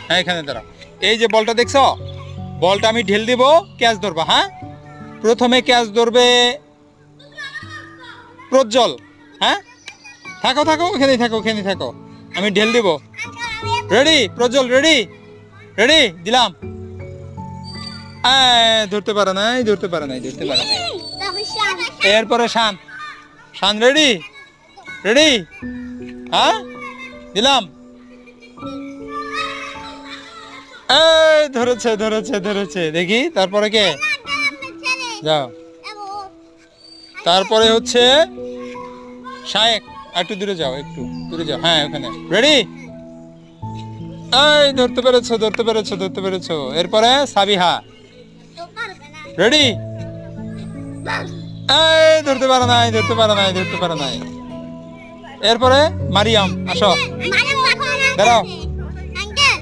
হ্যাঁ এখানে দাঁড়াও। এই যে বলটা দেখছো, বলটা আমি ঢেল দিব, ক্যাচ ধরবা। হ্যাঁ, প্রথমে ক্যাচ ধরবে প্রজ্জ্বল। হ্যাঁ, থাকো থাকো ওখানেই থাকো, ওখানেই থাকো, আমি ঢেল দিব। রেডি প্রজ্জ্বল, রেডি রেডি, দিলাম। ধরতে পারে নাই, ধরতে পারে নাই, ধরতে পারে নাই। এরপরে শান, শান রেডি রেডি। হ্যাঁ, দিলাম। এই ধরেছে ধরেছে ধরেছে, দেখি তারপরে কে, যাও। তারপরে হচ্ছে শায়েক, একটু দূরে যাও, একটু দূরে যাও। হ্যাঁ ওখানে, রেডি। এই ধরতে পেরেছো, ধরতে পেরেছো, ধরতে পেরেছো। এরপরে সাবিহা, রেডি। এই ধরতে পারে নাই, ধরতে পারে নাই, ধরতে পারে নাই। এরপরে মারিয়াম, আসো, দাঁড়াও।